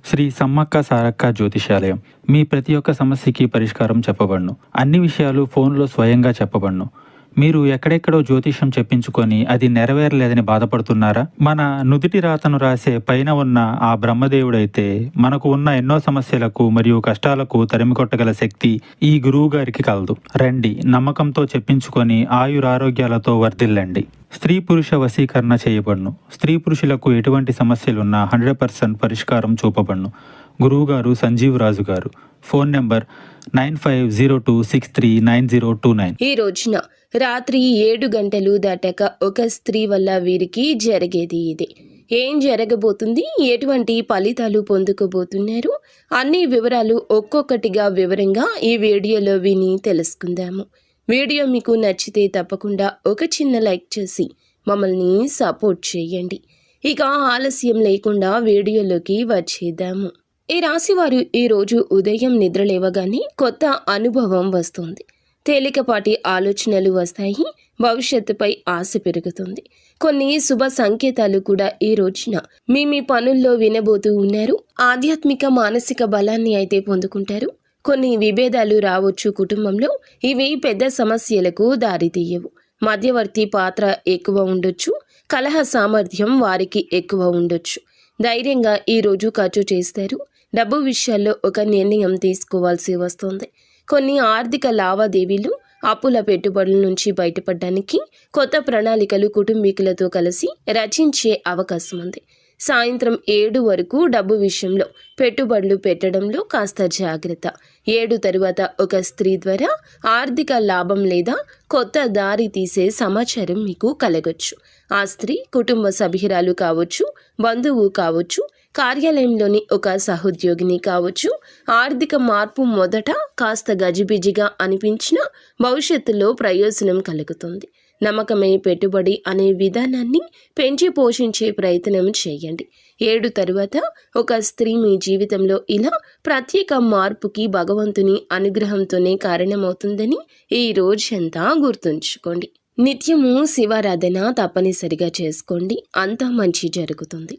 శ్రీ సమ్మక్క సారక్క జ్యోతిషాలయం. మీ ప్రతి ఒక్క సమస్యకి పరిష్కారం చెప్పబడును. అన్ని విషయాలు ఫోన్లో స్వయంగా చెప్పబడును. మీరు ఎక్కడెక్కడో జ్యోతిషం చెప్పించుకొని అది నెరవేరలేదని బాధపడుతున్నారా? మన నుదిటి రాతను రాసే పైన ఉన్న ఆ బ్రహ్మదేవుడైతే మనకు ఉన్న ఎన్నో సమస్యలకు మరియు కష్టాలకు తరిమికొట్టగల శక్తి ఈ గురువు గారికి కలదు. రండి, నమ్మకంతో చెప్పించుకొని ఆయురారోగ్యాలతో వర్ధిల్లండి. స్త్రీ పురుష వశీకరణ చేయబడును. స్త్రీ పురుషులకు ఎటువంటి సమస్యలున్నా 100% పరిష్కారం చూపబడును. గురువుగారు సంజీవ్ రాజు గారు. Phone number 9502639029. ఈ రోజున రాత్రి 7 గంటలు దాటాక ఒక స్త్రీ వల్ల వీరికి జరిగేది ఇదే. ఏం జరగబోతుంది, ఎటువంటి ఫలితాలు పొందుకోబోతున్నారు అన్ని వివరాలు ఒక్కొక్కటిగా వివరంగా ఈ వీడియోలో విని తెలుసుకుందాము. వీడియో మీకు నచ్చితే తప్పకుండా ఒక చిన్న లైక్ చేసి మమ్మల్ని సపోర్ట్ చేయండి. ఇక ఆలస్యం లేకుండా వీడియోలోకి వచ్చేద్దాము. ఈ రాశివారు ఈరోజు ఉదయం నిద్రలేవగానే కొత్త అనుభవం వస్తుంది. తేలికపాటి ఆలోచనలు వస్తాయి. భవిష్యత్తుపై ఆశ పెరుగుతుంది. కొన్ని శుభ సంకేతాలు కూడా ఈ రోజున మీ పనుల్లో వినబోతూ ఉన్నారు. ఆధ్యాత్మిక మానసిక బలాన్ని అయితే పొందుకుంటారు. కొన్ని విభేదాలు రావచ్చు కుటుంబంలో. ఇవి పెద్ద సమస్యలకు దారితీయవు. మధ్యవర్తి పాత్ర ఎక్కువ ఉండొచ్చు. కలహ సామర్థ్యం వారికి ఎక్కువ ఉండొచ్చు. ధైర్యంగా ఈరోజు ఖర్చు చేస్తారు. డబ్బు విషయాల్లో ఒక నిర్ణయం తీసుకోవాల్సి వస్తుంది. కొన్ని ఆర్థిక లావాదేవీలు, అప్పుల పెట్టుబడుల నుంచి బయటపడడానికి కొత్త ప్రణాళికలు కుటుంబీకులతో కలిసి రచించే అవకాశం ఉంది. సాయంత్రం 7 వరకు డబ్బు విషయంలో పెట్టుబడులు పెట్టడంలో కాస్త జాగ్రత్త. 7 తరువాత ఒక స్త్రీ ద్వారా ఆర్థిక లాభం లేదా కొత్త దారి తీసే సమాచారం మీకు కలగొచ్చు. ఆ స్త్రీ కుటుంబ సభ్యురాలు కావచ్చు, బంధువు కావచ్చు, కార్యాలయంలోని ఒక సహోద్యోగిని కావచ్చు. ఆర్థిక మార్పు మొదట కాస్త గజిబిజిగా అనిపించినా భవిష్యత్తులో ప్రయోజనం కలుగుతుంది. నమ్మకమే పెట్టుబడి అనే విధానాన్ని పెంచి పోషించే ప్రయత్నం చేయండి. 7 తరువాత ఒక స్త్రీ మీ జీవితంలో ఇలా ప్రత్యేక మార్పుకి భగవంతుని అనుగ్రహంతోనే కారణమవుతుందని ఈ రోజంతా గుర్తుంచుకోండి. నిత్యము శివారాధన తప్పనిసరిగా చేసుకోండి. అంతా మంచి జరుగుతుంది.